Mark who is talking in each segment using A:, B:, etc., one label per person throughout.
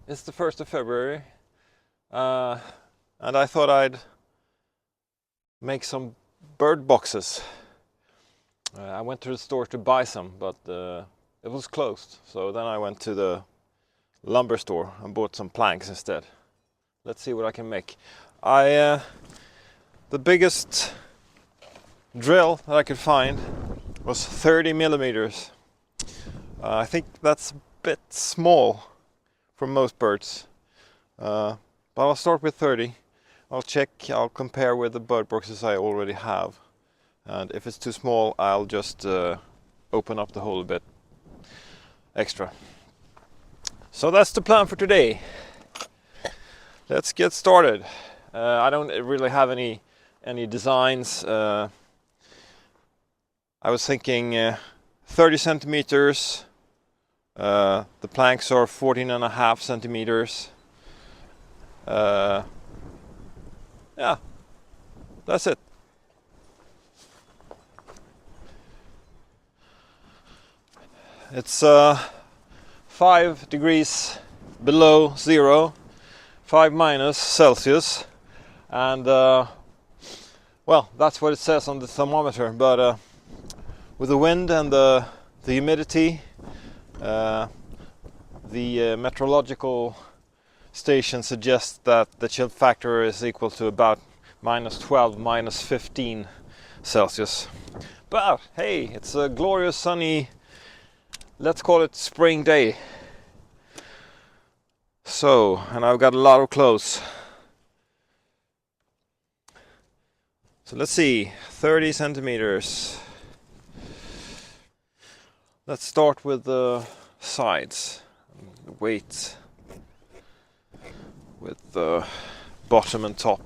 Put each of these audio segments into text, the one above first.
A: It's the 1st of February, and I thought I'd make some bird boxes. I went to the store to buy some, but it was closed. So then I went to the lumber store and bought some planks instead. Let's see what I can make. The biggest drill that I could find was 30 millimeters. I think that's a bit small for most birds, but I'll start with 30. I'll compare with the bird boxes I already have, and if it's too small I'll just open up the hole a bit extra. So that's the plan for today. Let's get started. I don't really have any designs. I was thinking 30 centimeters. The planks are 14.5 centimeters. Yeah, that's it. It's 5 degrees below zero, 5 minus Celsius, and well, that's what it says on the thermometer, but with the wind and the humidity, the meteorological station suggests that the chill factor is equal to about minus 12, minus 15 Celsius. But hey, it's a glorious sunny, let's call it spring day. So, and I've got a lot of clothes. So let's see, 30 centimeters. Let's start with the sides, the weight with the bottom and top.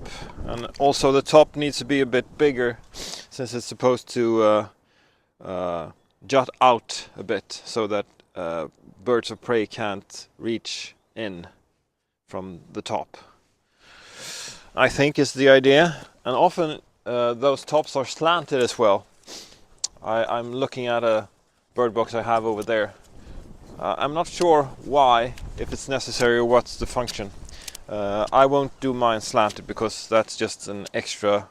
A: And also the top needs to be a bit bigger since it's supposed to jut out a bit so that birds of prey can't reach in from the top, I think is the idea. And often those tops are slanted as well. I'm looking at a bird box I have over there. I'm not sure why, if it's necessary or what's the function. I won't do mine slanted because that's just an extra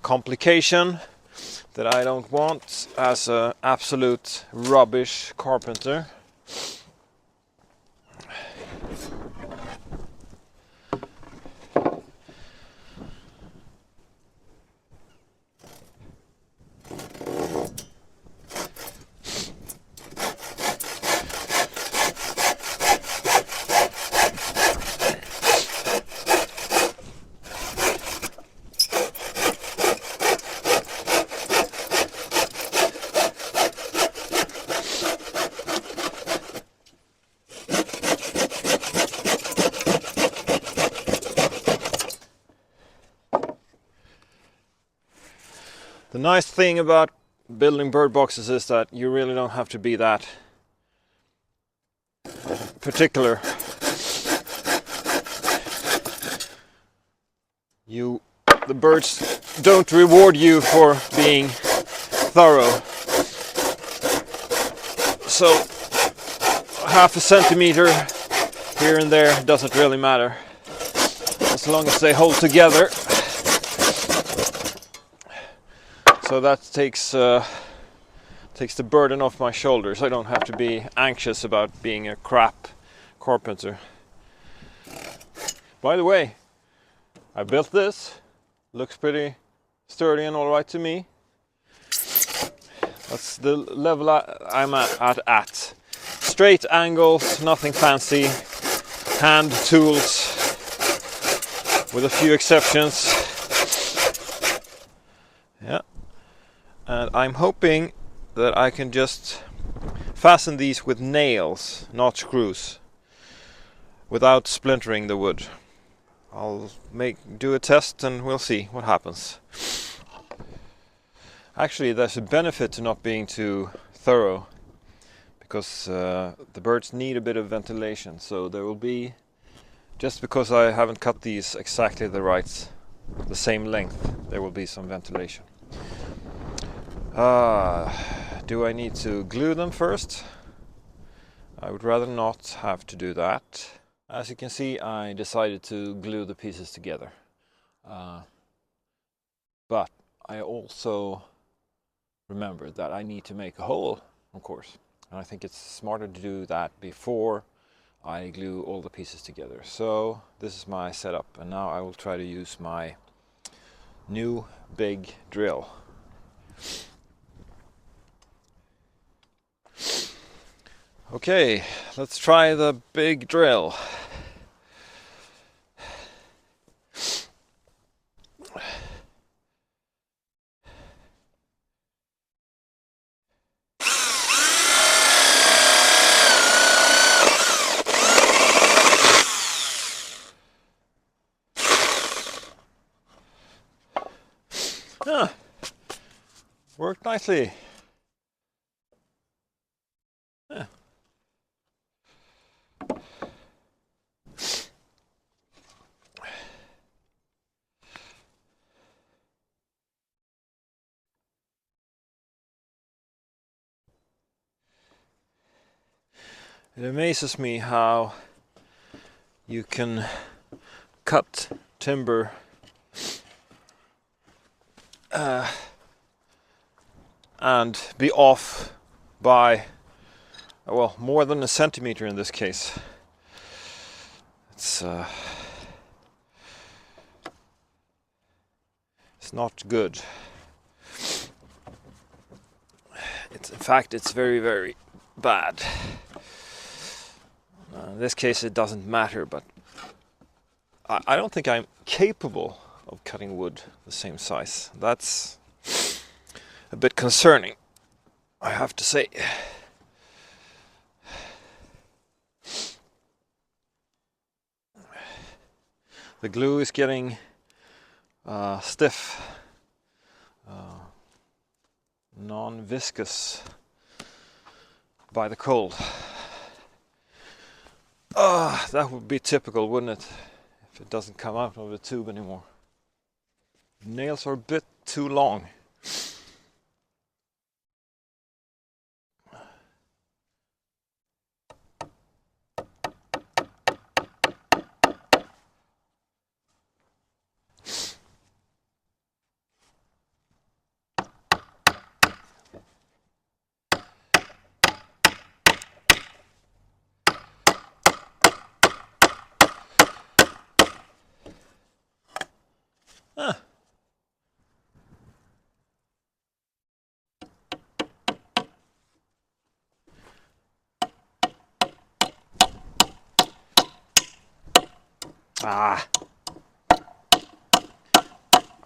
A: complication that I don't want as an absolute rubbish carpenter. The nice thing about building bird boxes is that you really don't have to be that particular. The birds don't reward you for being thorough. So half a centimeter here and there doesn't really matter, as long as they hold together. So that takes the burden off my shoulders. I don't have to be anxious about being a crap carpenter. By the way, I built this. Looks pretty sturdy and all right to me. That's the level I'm at. Straight angles, nothing fancy. Hand tools, with a few exceptions. Yeah. And I'm hoping that I can just fasten these with nails, not screws, without splintering the wood. I'll do a test and we'll see what happens. Actually, there's a benefit to not being too thorough, because the birds need a bit of ventilation. So there will be, just because I haven't cut these exactly the same length, there will be some ventilation. Do I need to glue them first? I would rather not have to do that. As you can see, I decided to glue the pieces together. But I also remembered that I need to make a hole, of course. And I think it's smarter to do that before I glue all the pieces together. So this is my setup, and now I will try to use my new big drill. Okay, let's try the big drill. Ah, worked nicely. Yeah. It amazes me how you can cut timber and be off by, well, more than a centimeter in this case. It's not good. In fact, it's very, very bad. In this case, it doesn't matter, but I don't think I'm capable of cutting wood the same size. That's a bit concerning, I have to say. The glue is getting stiff, non-viscous by the cold. That would be typical, wouldn't it? If it doesn't come out of the tube anymore. Nails are a bit too long.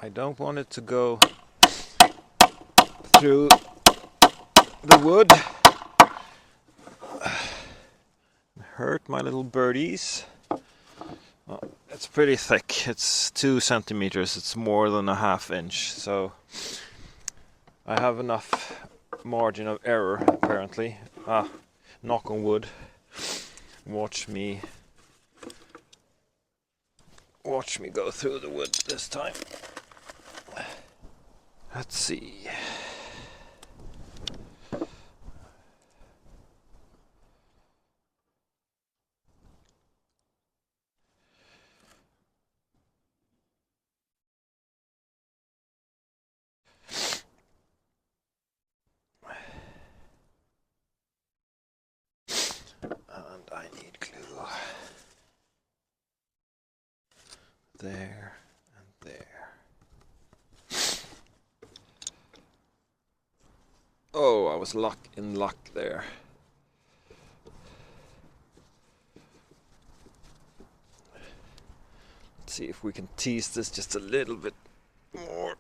A: I don't want it to go through the wood. Hurt my little birdies. Well, it's pretty thick. It's 2 centimeters. It's more than a ½ inch. So I have enough margin of error, apparently. Knock on wood. Watch me go through the wood this time. Let's see. And I need glue. There and there. Oh, I was in luck there. Let's see if we can tease this just a little bit more.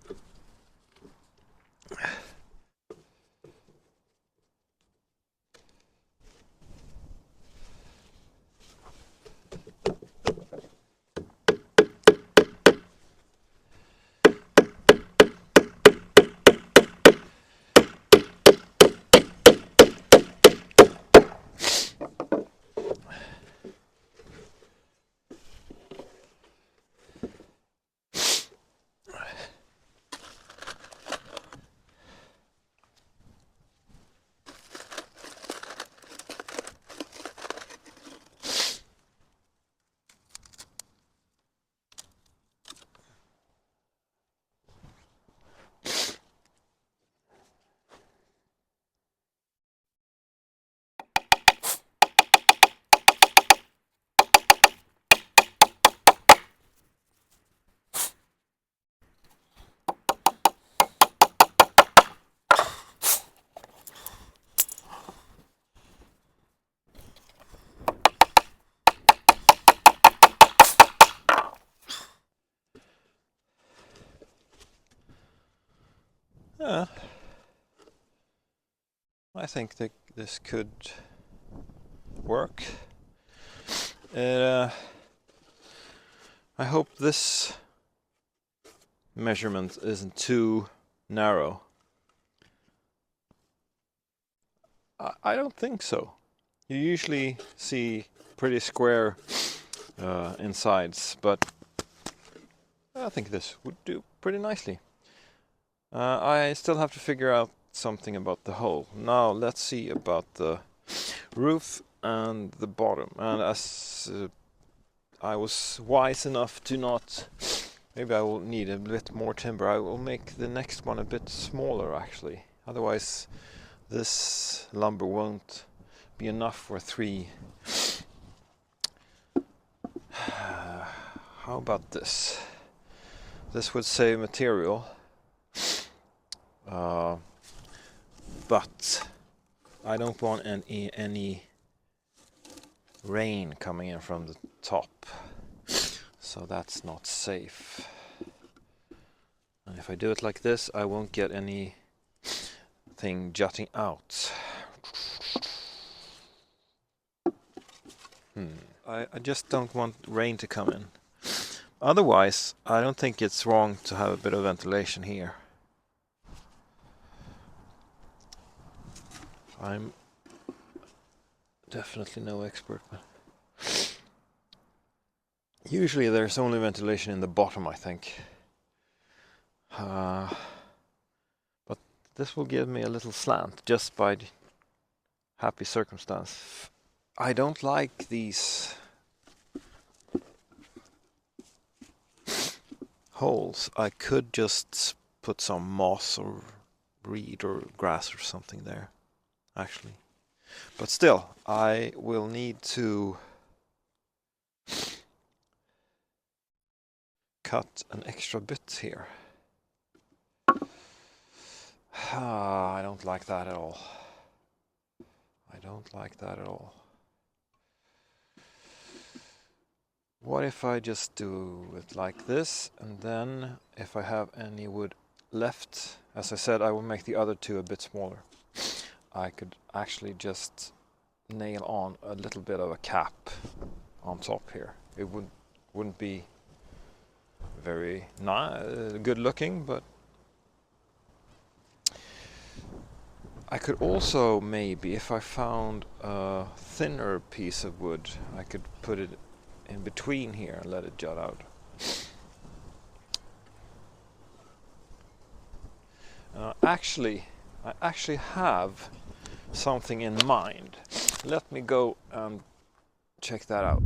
A: Yeah, I think that this could work. I hope this measurement isn't too narrow. I don't think so. You usually see pretty square insides, but I think this would do pretty nicely. I still have to figure out something about the hole. Now let's see about the roof and the bottom. And as I was wise enough to not... Maybe I will need a bit more timber. I will make the next one a bit smaller actually. Otherwise this lumber won't be enough for 3. How about this? This would save material. But I don't want any rain coming in from the top. So that's not safe. And if I do it like this, I won't get anything jutting out. I just don't want rain to come in. Otherwise, I don't think it's wrong to have a bit of ventilation here. I'm definitely no expert, but usually there's only ventilation in the bottom, I think. But this will give me a little slant just by happy circumstance. I don't like these holes. I could just put some moss or reed or grass or something there, actually. But still, I will need to cut an extra bit here. I don't like that at all. I don't like that at all. What if I just do it like this, and then if I have any wood left, as I said, I will make the other 2 a bit smaller. I could actually just nail on a little bit of a cap on top here. It wouldn't be very good looking, but I could also maybe, if I found a thinner piece of wood, I could put it in between here and let it jut out. I actually have something in mind. Let me go and check that out.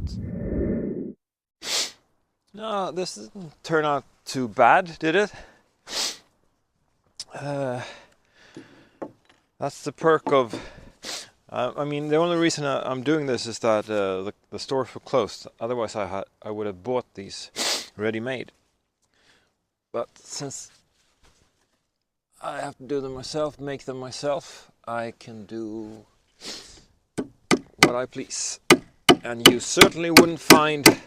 A: No, this didn't turn out too bad, did it? That's the perk of... I mean, the only reason I'm doing this is that the stores were closed. Otherwise I would have bought these ready-made. But since I have to do them myself, make them myself, I can do what I please. And you certainly wouldn't find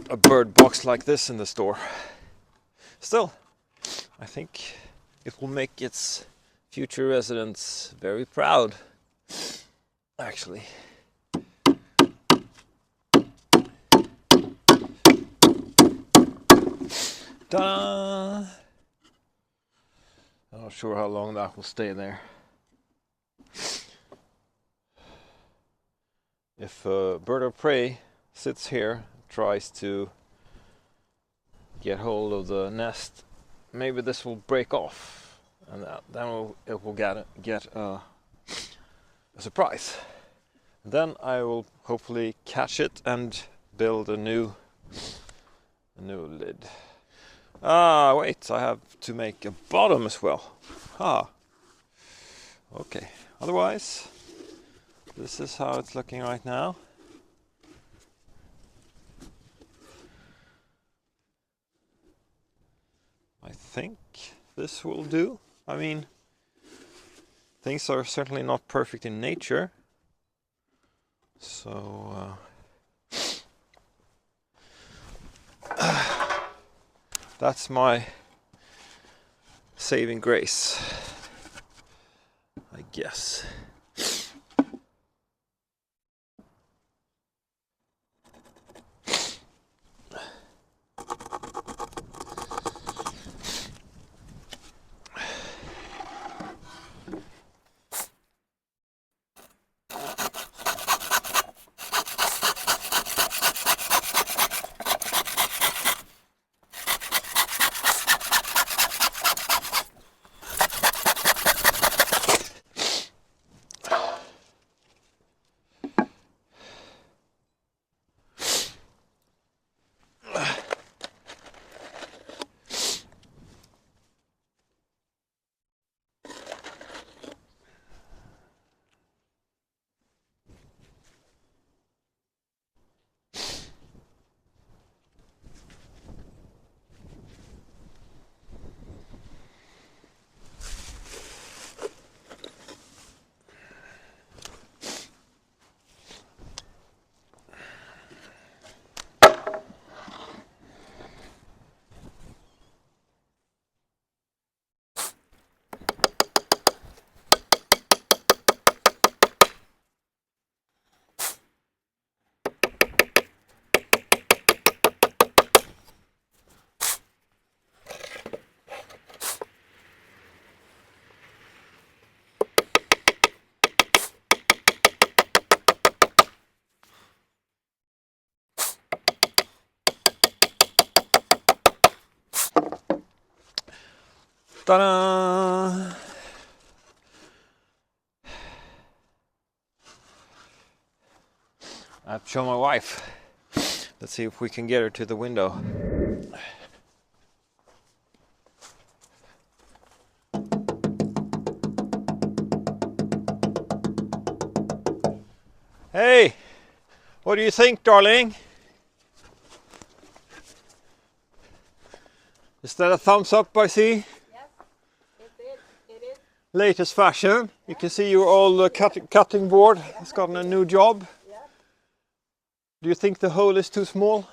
A: a bird box like this in the store. Still, I think it will make its future residents very proud, actually. Ta-da! I'm not sure how long that will stay there. If a bird of prey sits here, tries to get hold of the nest, maybe this will break off, and then it will get a surprise. Then I will hopefully catch it and build a new lid. Ah, wait, I have to make a bottom as well. Okay, otherwise this is how it's looking right now. I think this will do. I mean, things are certainly not perfect in nature, so that's my saving grace, I guess. Ta-da! I have to show my wife. Let's see if we can get her to the window. Hey! What do you think, darling? Is that a thumbs up, I see? It is. Latest fashion. Yeah. You can see your old cutting board has gotten a new job. Yeah. Do you think the hole is too small?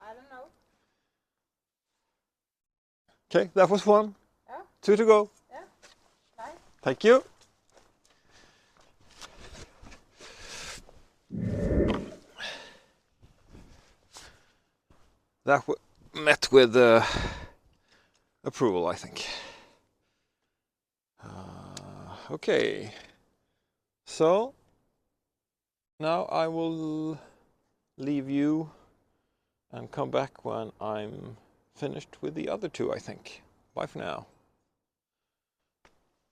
B: I don't know.
A: Okay, that was one.
B: Yeah.
A: 2 to go.
B: Yeah. Nice.
A: Thank you. That met with approval, I think. Okay, so now I will leave you and come back when I'm finished with the other two, I think. Bye for now.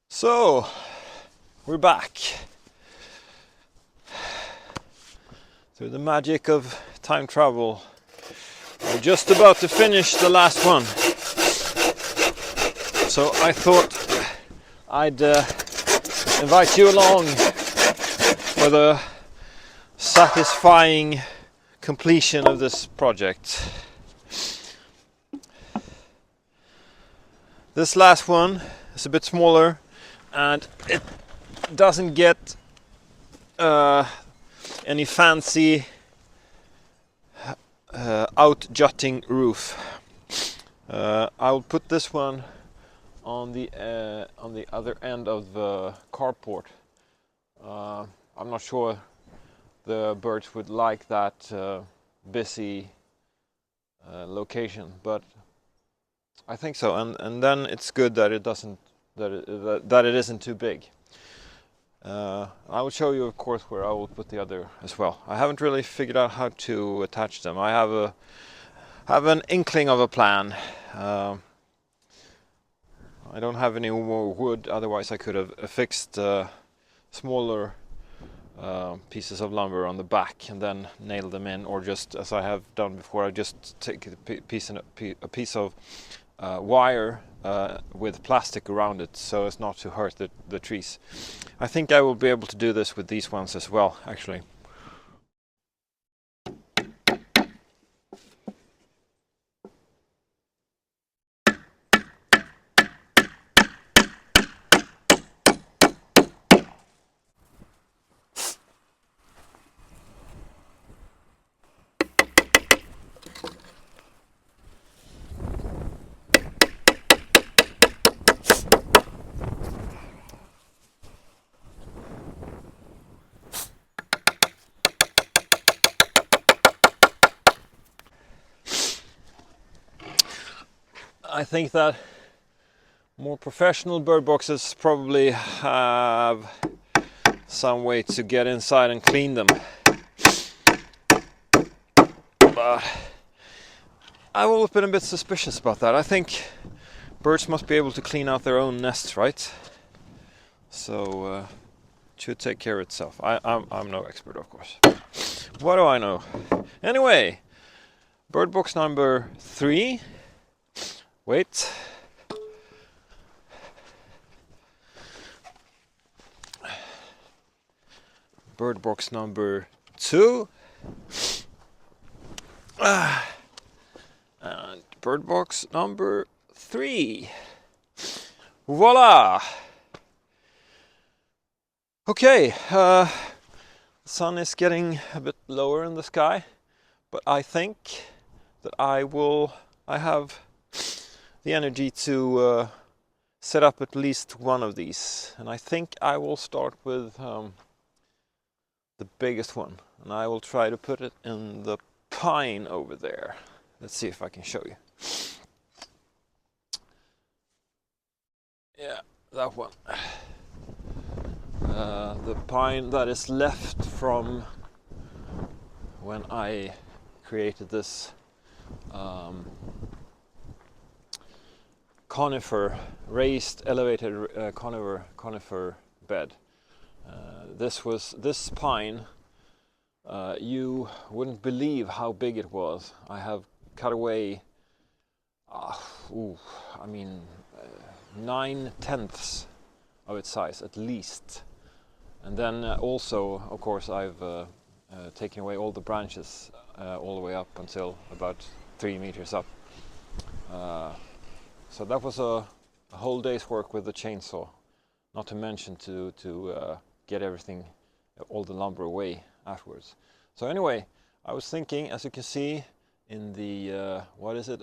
A: So, we're back. Through the magic of time travel. We're just about to finish the last one. So I thought I'd invite you along for the satisfying completion of this project. This last one is a bit smaller and it doesn't get any fancy out-jutting roof. I'll put this one on the other end of the carport. I'm not sure the birds would like that busy location, but I think so. And then it's good that it doesn't that it isn't too big. I will show you, of course, where I will put the other as well. I haven't really figured out how to attach them. I have an inkling of a plan. I don't have any more wood, otherwise I could have affixed smaller pieces of lumber on the back and then nail them in, or just, as I have done before, I just take a piece of wire with plastic around it so as not to hurt the trees. I think I will be able to do this with these ones as well, actually. I think that more professional bird boxes probably have some way to get inside and clean them. But I've always been a bit suspicious about that. I think birds must be able to clean out their own nests, right? So it should take care of itself. I'm no expert, of course. What do I know? Anyway, bird box number 3. Wait. Bird box number 2. And bird box number 3. Voila! Okay, the sun is getting a bit lower in the sky, but I think that I have the energy to set up at least one of these, and I think I will start with the biggest one, and I will try to put it in the pine over there. Let's see if I can show you. Yeah, that one. The pine that is left from when I created this conifer, raised elevated conifer bed. This pine, you wouldn't believe how big it was. I have cut away, 9/10 of its size at least. And then also, of course, I've taken away all the branches all the way up until about 3 meters up. So that was a whole day's work with the chainsaw, not to mention to get everything, all the lumber away afterwards. So anyway, I was thinking, as you can see in the, what is it,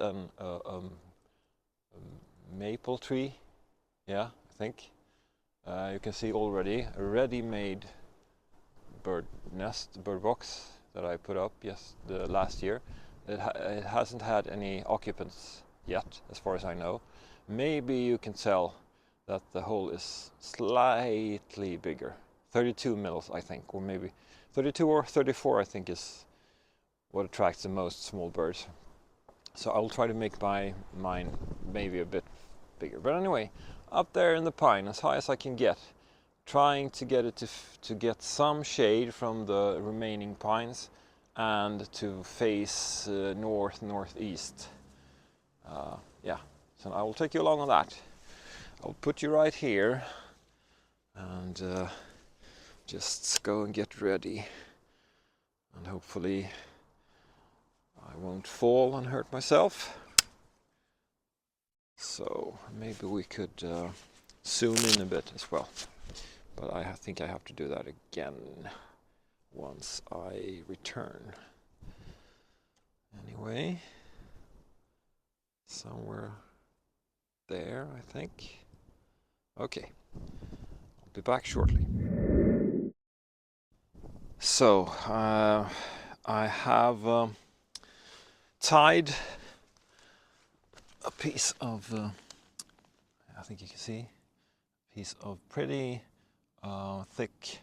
A: maple tree? Yeah, I think. You can see already a ready-made bird box that I put up last year. It hasn't had any occupants yet, as far as I know. Maybe you can tell that the hole is slightly bigger. 32 mils, I think, or maybe 32 or 34, I think, is what attracts the most small birds. So I'll try to make mine maybe a bit bigger. But anyway, up there in the pine, as high as I can get, trying to get it to get some shade from the remaining pines and to face northeast. Yeah, so I will take you along on that. I'll put you right here and just go and get ready, and hopefully I won't fall and hurt myself. So maybe we could zoom in a bit as well, but I think I have to do that again once I return. Anyway, somewhere there, I think. Okay, I'll be back shortly. So I have tied a piece of, I think you can see, a piece of pretty thick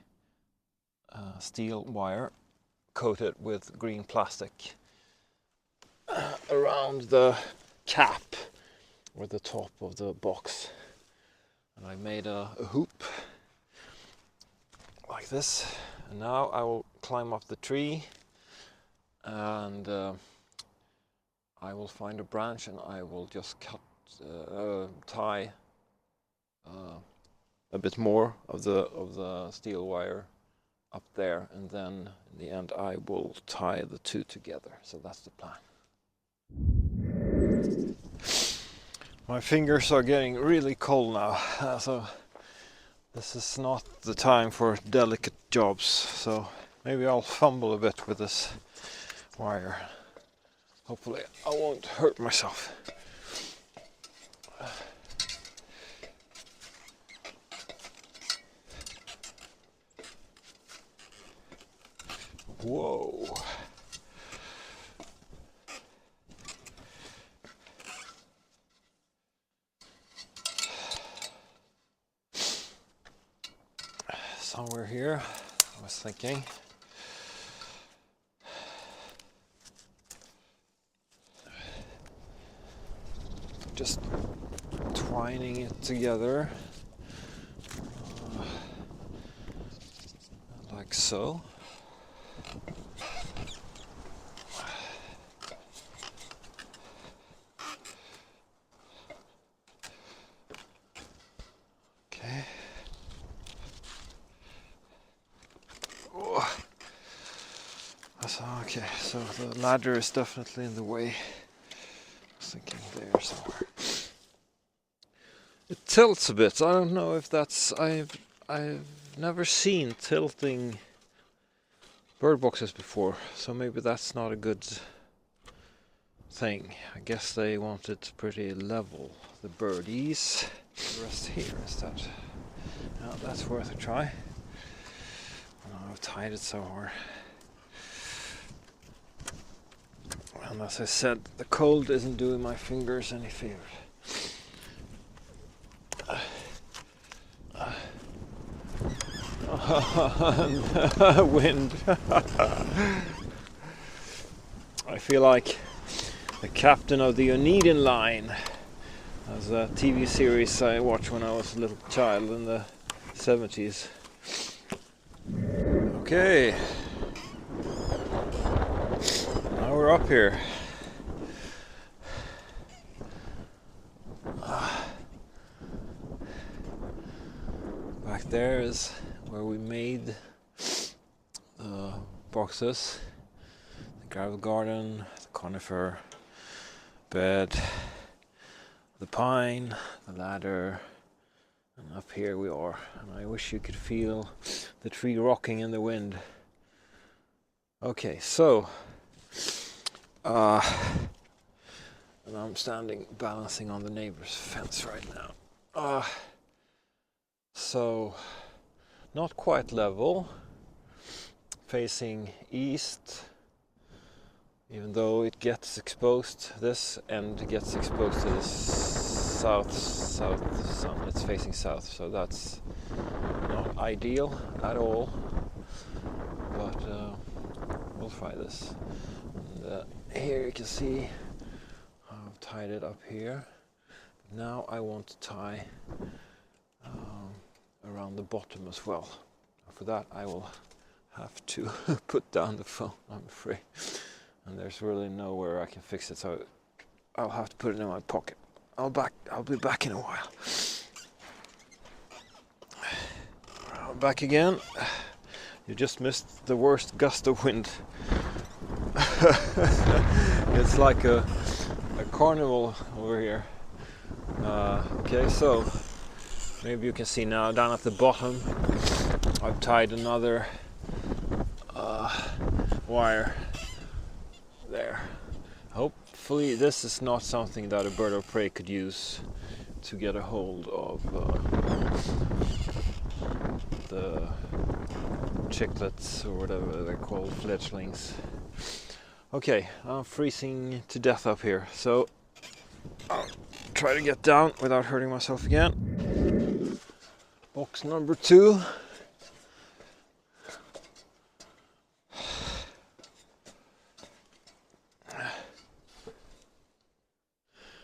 A: steel wire coated with green plastic around the cap or the top of the box. And I made a hoop like this, and now I will climb up the tree and I will find a branch and I will just tie a bit more of the steel wire up there, and then in the end I will tie the two together. So that's the plan. My fingers are getting really cold now, so this is not the time for delicate jobs. So maybe I'll fumble a bit with this wire. Hopefully I won't hurt myself. Whoa. over here, I was thinking. Just twining it together like so. Okay. Oh. Okay, so the ladder is definitely in the way. I was thinking there somewhere. It tilts a bit. I don't know if that's... I've never seen tilting bird boxes before, so maybe that's not a good thing. I guess they want it pretty level, the birdies. The rest here instead. Now that's worth a try. Oh, I've tied it so hard. And as I said, the cold isn't doing my fingers any favor. Wind. I feel like the captain of the Oneiden line. As a TV series I watched when I was a little child in the 70s. Okay. Now we're up here. Back there is where we made the boxes, the gravel garden, the conifer bed, the pine, the ladder, and up here we are. And I wish you could feel the tree rocking in the wind. Okay, so and I'm standing balancing on the neighbor's fence right now. So not quite level, facing east, even though it gets exposed, this end gets exposed to the south sun. It's facing south, so that's not ideal at all, but we'll try this. And, here you can see I've tied it up here. Now I want to tie around the bottom as well. For that I will have to put down the phone, I'm afraid. And there's really nowhere I can fix it, so I'll have to put it in my pocket. I'll be back in a while. Back again. You just missed the worst gust of wind. It's like a carnival over here. Okay, so maybe you can see now down at the bottom I've tied another wire there. Hopefully this is not something that a bird of prey could use to get a hold of the chicklets or whatever they're called, fledglings. Okay, I'm freezing to death up here, so I'll try to get down without hurting myself again. Box number 2.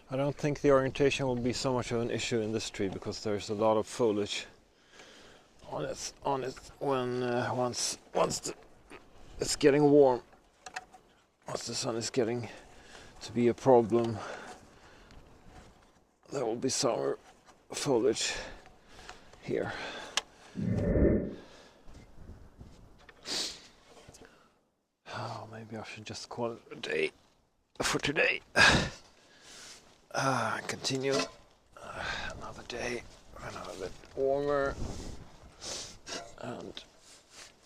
A: I don't think the orientation will be so much of an issue in this tree because there's a lot of foliage on it when once it's getting warm. Once the sun is getting to be a problem, there will be summer foliage here. Oh, maybe I should just call it a day for today. Continue another day, another bit warmer, and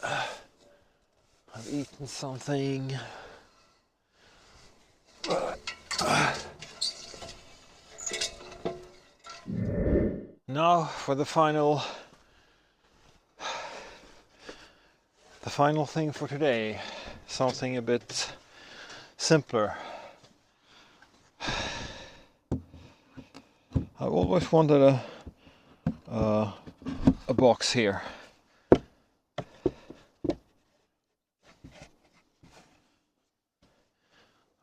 A: I've eaten something. Now for the final thing for today, something a bit simpler. I've always wanted a box here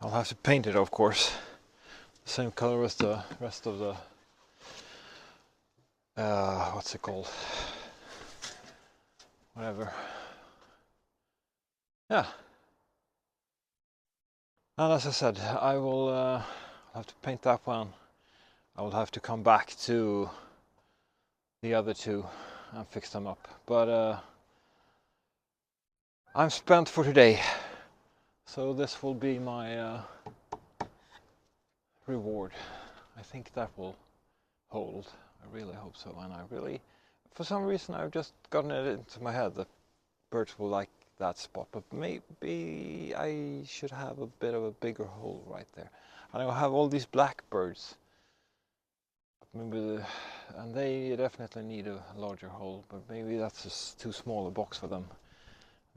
A: I'll have to paint it, of course, the same color as the rest of the what's it called, whatever. Yeah, and as I said, I will have to paint that one. I will have to come back to the other two and fix them up, but I'm spent for today, so this will be my reward. I think that will hold. I really hope so, and I really, for some reason, I've just gotten it into my head that birds will like that spot, but maybe I should have a bit of a bigger hole right there. And I'll have all these blackbirds. Maybe, and they definitely need a larger hole, but maybe that's just too small a box for them.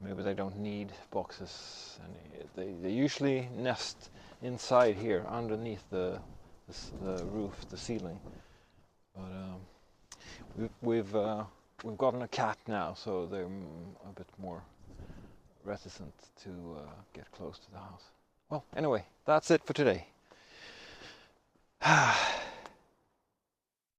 A: Maybe they don't need boxes, and they usually nest inside here, underneath the roof, the ceiling. But we've gotten a cat now, so they're a bit more reticent to get close to the house. Well, anyway, that's it for today.